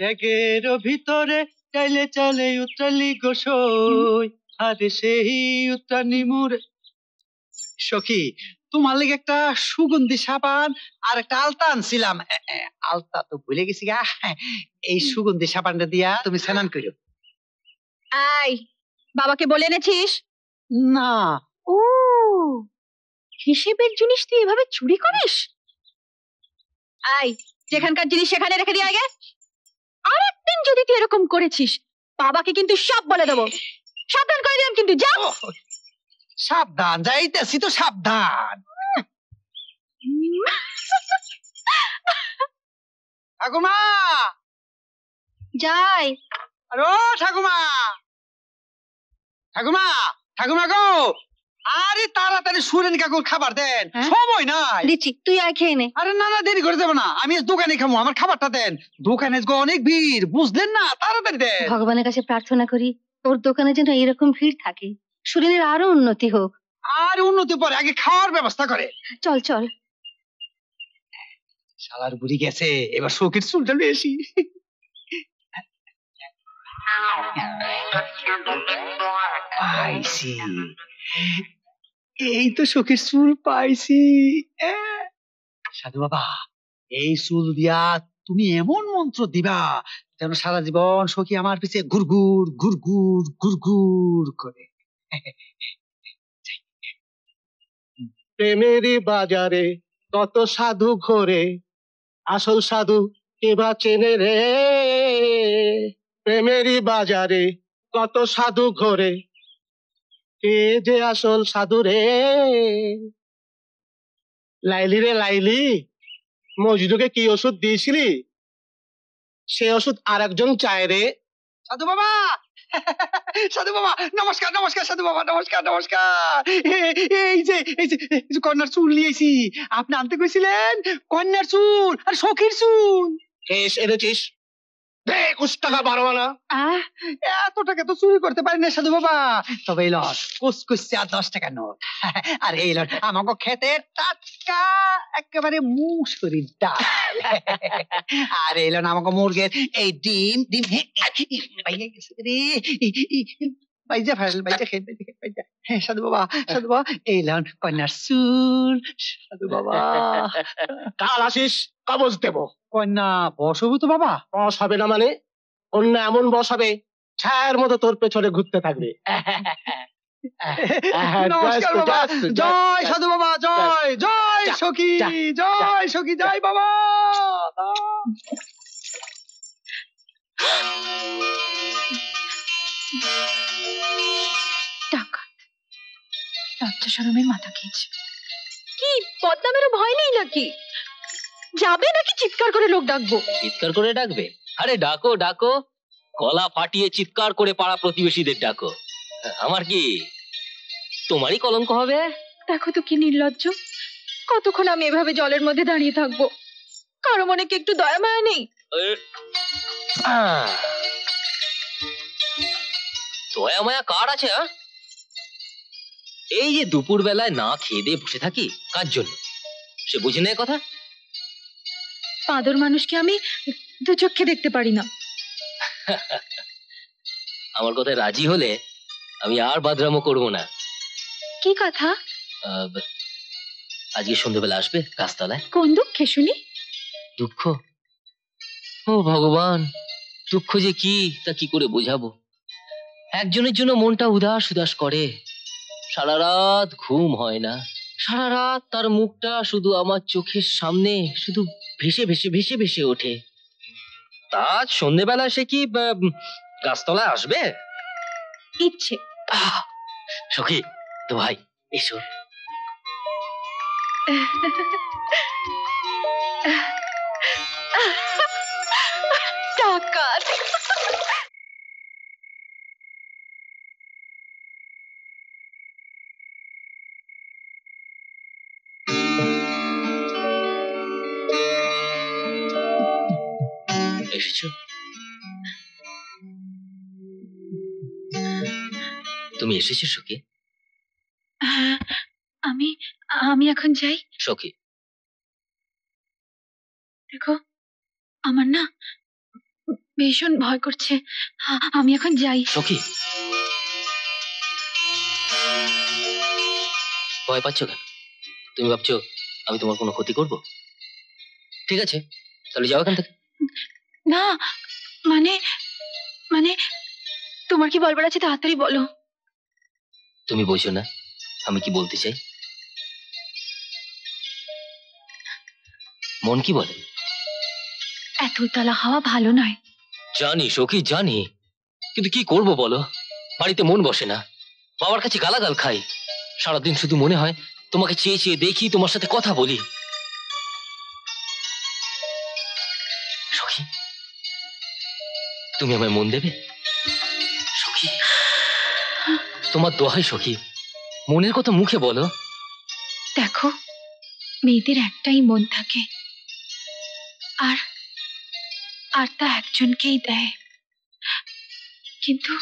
ট্যাগের ভিতরে চাইলে চলে উত্রালি গোসই, আরে সেই উত্রানি মুরে। সখী, তোমার লেগে একটা সুগন্ধি সাবান আর একটা আলতা আনছিলাম। আলতা তো ভুলে গেছি গা। এই সুগন্ধি সাবানটা দিয়া তুমি স্নান করো। আই, বাবাকে বলে এনেছিস? না। ও, হিসেবের জিনিস তুই এভাবে চুরি করিস? আই, যেখানকার জিনিস সেখানে রেখে দিয়ে আগে। আর একদিন যদি তুই এরকম করেছিস, বাবাকে কিন্তু সব বলে দেবো। সাবধান করে দিলাম কিন্তু, যা। সাবধান, যাইতেছি তো, সাবধান। ঠাকুমা, যাই। আরে ও ঠাকুমা, ঠাকুমা, ঠাকুমা গো, আরে তাড়াতাড়ি সুরেন কাকুর খাবার দেন, সময় নাই। দিচ্ছি, তুই আয় খেয়ে নে। আরে না না, দেরি করে দেবো না, আমি দোকানে খাবো, আমার খাবারটা দেন। দোকানে অনেক ভিড়, বুঝলেন না, তাড়াতাড়ি দেন। ভগবানের কাছে প্রার্থনা করি তোর দোকানে যেন এরকম ভিড় থাকে, সুরেনের আরো উন্নতি হোক। আর উন্নতি পরে, আগে খাওয়ার ব্যবস্থা করে। চল চল। শালার বুড়ি গেছে, এবার শোকের চুলটা বেশি। পাইছি, এই তো শোকের চুল পাইছি। সাধু বাবা, এই চুল দিয়া তুমি এমন মন্ত্র দিবা যেন সারা জীবন সখী আমার পিছে ঘুরঘুর ঘুরঘুর ঘুরঘুর করে। প্রেমেরই বাজারে কত সাধু ঘোরে, আসল সাধু কেবা চেনে রে। প্রেমেরই বাজারে কত সাধু ঘোরে, কে যে আসল সাধু রে। লাইলি রে লাইলি, মজনুকে কি ওষুধ দিয়েছিলি? সে ওষুধ আর একজন চায় রে। সাধু বাবা, সাধু বাবা, নমস্কার নমস্কার, সাধু বাবা নমস্কার নমস্কার। এই যে কন্যার চুল নিয়েছি, আপনি আনতে কইছিলেন কন্যার চুল আর সখীর চুল। এনেছিস? দেখ 20 টাকা বাড়বা না। এত টাকা তো চুরি করতে পারি না সাধু বাবা, তবে এই লট কুসকুসে আর 10 টাকা নোট। আর এই লট আমাকে খেতে টাটকা একেবারে মুসুরির ডাল। আর এই লট আমাকে মুরগের এই ডিম ডিম পাইয়া গেছে রে, বাইজা ফাইল বাইজা খেতে বাইজা। হ্যাঁ সাধু বাবা, সাধু বাবা, এই লট কন্যার চুল। সাধু বাবা, কাল আসিস, কাগজ দেবো। কন্যা বস হবো তো বাবা? বস হবে না মানে? অন্য এমন বস হবে, ছায়ার মতো তোর পেছনে ঘুরতে থাকবে। নমস্কার বাবা, জয় সাধু বাবা, জয় জয় সখী, জয় সখী, জয় বাবা। লজ্জা শরমের মাথা খেয়েছে। কি বদনামেরও ভয় নেই নাকি? যাবে নাকি চিৎকার করে লোক ডাকবো? চিৎকার করে ডাকবে? আরে ডাকো ডাকো, গলা ফাটিয়ে চিৎকার করে পাড়া প্রতিবেশীদের ডাকো। আমার কি তোমারই কলঙ্ক হবে? দেখো তো কি নির্লজ্জ, কতক্ষণ আমি এভাবে জলের মধ্যে দাঁড়িয়ে থাকবো? কারো মনে কি একটু দয়া মায়া নেই? দয়া মায়া কার আছে? এই যে দুপুর বেলায় না খেয়ে দিয়ে বসে থাকি, কার জন্য সে বুঝে নেয় কথা। পাদর মানুষকে আমি দু চোখে দেখতে পারি না। আমার কথায় রাজি হলে আমি আর বাদরামো করবো না। কি কথা? আজকে সন্ধ্যেবেলা আসবে গাছতলায়। কোন দুঃখে শুনি? দুঃখ? ও ভগবান, দুঃখ যে কি তা কি করে বোঝাবো। একজনের জন্য মনটা উদাস উদাস করে, সারা রাত ঘুম হয় না, সারা রাত তার মুখটা শুধু আমার চোখের সামনে শুধু ভেসে ভেসে ভেসে ভেসে ওঠে। তা সন্ধ্যেবেলা সে কি গাছতলায় আসবে? ইচ্ছে। সখী তো ভাই, এসো। ডাকাত। এসেছো? তুমি এসেছো সখী? আমি আমি এখন যাই। সখী দেখো, আমার না ভীষণ ভয় করছে। আমি এখন যাই। সখী, ভয় পাচ্ছ কেন? তুমি ভাবছো আমি তোমার কোনো ক্ষতি করব? ঠিক আছে, তাহলে যাও এখান থেকে। না, মানে মানে তোমার কি বলবার আছে তাড়াতাড়ি বলো। তুমি বোঝো না আমি কি বলতে চাই? মন কি বলে? এত উতলা হাওয়া ভালো নয়। জানি সখী, জানি, কিন্তু কি করব বলো? বাড়িতে মন বসে না, বাবার কাছে গালাগাল খাই, সারাদিন শুধু মনে হয় তোমাকে চেয়ে চেয়ে দেখি, তোমার সাথে কথা বলি। সখী, তুমি আমায় মন দেবে? সখী, তোমার দোহাই সখী, মনের কথা মুখে বলো। দেখো, মেয়েদের একটাই মন থাকে, আর আর তা একজনকেই দেয়। কিন্তু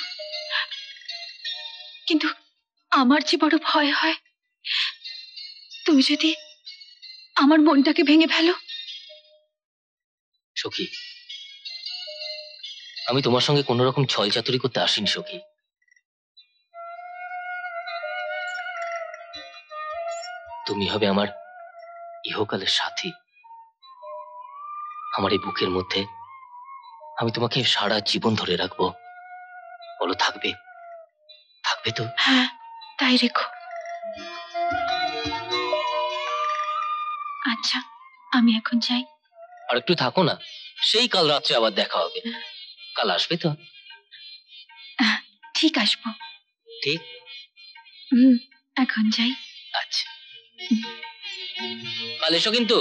কিন্তু আমার যে বড় ভয় হয়, তুমি যদি আমার মনটাকে ভেঙে ফেলো। সখী, আমি তোমার সঙ্গে কোন রকম ছল চাতুরি করতে আসিনি সখী। তুমি হবে আমার ইহকালের সাথী, আমার এই বুকের মধ্যে আমি তোমাকে সারা জীবন ধরে রাখবো। বলো, থাকবে? থাকবে তো? হ্যাঁ, তাই রেখো। আচ্ছা, আমি এখন যাই। আর একটু থাকো না, সেই কাল রাত্রে আবার দেখা হবে। কাল আসবে তো? ঠিক আসবো। ঠিক। এখন যাই। আচ্ছা, কাল এসো কিন্তু।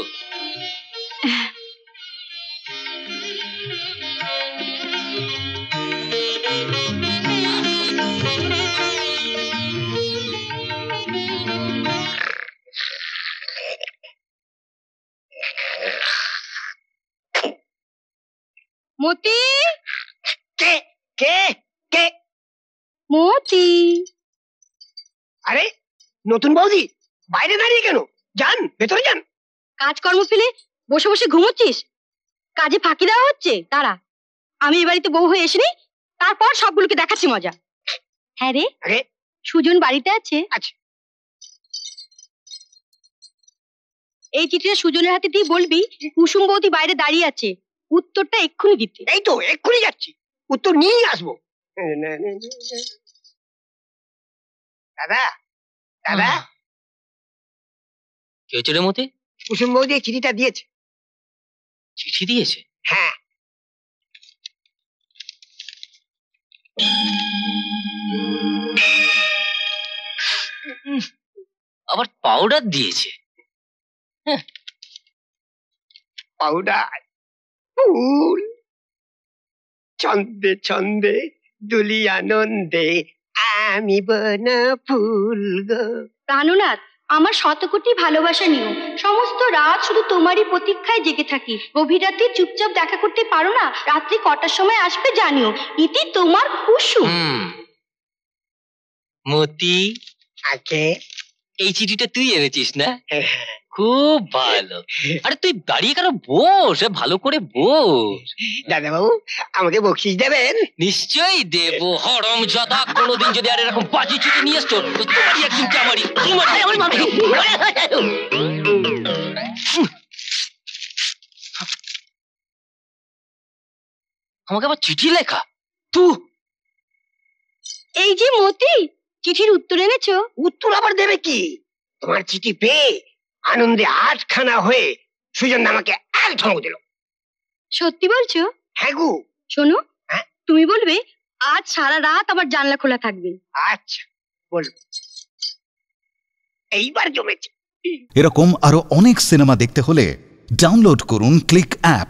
মতি, কে কে কে? মতি। আরে নতুন বৌদি, বাইরে দাঁড়িয়ে কেন? যান, ভেতরে যান। কাজকর্ম ফেলে বসে বসে ঘুমোচ্ছিস? কাজে ফাঁকি দেওয়া হচ্ছে? তারা আমি এ বাড়িতে বউ হয়ে এসেনি, তারপর সবগুলোকে দেখাচ্ছি মজা। হ্যাঁ রে, আরে সুজন বাড়িতে আছে? আচ্ছা। এই চিঠিটা সুজনের হাতে দিয়ে বলবি কুসুম বৌদি বাইরে দাঁড়িয়ে আছে, উত্তরটা এক্ষুনি দিতে। এই তো এক্ষুনি যাচ্ছি, উত্তর নিয়েই আসবো। দাদা দাদা, কি হয়েছে রে মতি? কুসুম বৌদি এই চিঠিটা দিয়েছে। চিঠি দিয়েছে? হ্যাঁ। আবার পাউডার দিয়েছে? পাউডার, ফুল, ছন্দে ছন্দে দুলি আনন্দে আমি বন ফুল গো। প্রাণনাথ, আমার শতকোটি ভালোবাসা নিও, সমস্ত রাত শুধু তোমারই প্রতীক্ষায় জেগে থাকি। গভীর রাতে চুপচাপ দেখা করতে পারো না, রাত্রি কটার সময় আসবে জানিও। ইতি তোমার কুসুম। মতি, আগে এই চিঠিটা তুই এনেছিস না? খুব ভালো। আরে তুই দাঁড়িয়ে কেন? বস, ভালো করে বস। দাদা বাবু, আমাকে বকশিস দেবেন? নিশ্চয়ই দেব। হরমজাদা, কোনোদিন যদি আর এরকম বাজে চিঠি নিয়ে এসছো, তো তোমারই একদিন আমারই। আমাকে আবার চিঠি লেখা? এই যে মতি, চিঠির উত্তর এনেছো? উত্তর আবার দেবে কি? তোমার চিঠি পেয়ে আনন্দে আটখানা হয়ে সুজন আমাকে এক ধমক দিল। সত্যি বলছো? হ্যাঁ গো। শোনো, হ্যাঁ? তুমি বলবে আজ সারা রাত আমার জানলা খোলা থাকবে। আচ্ছা বলবো। এইবার জমেছে। এরকম আরো অনেক সিনেমা দেখতে হলে ডাউনলোড করুন ক্লিক অ্যাপ।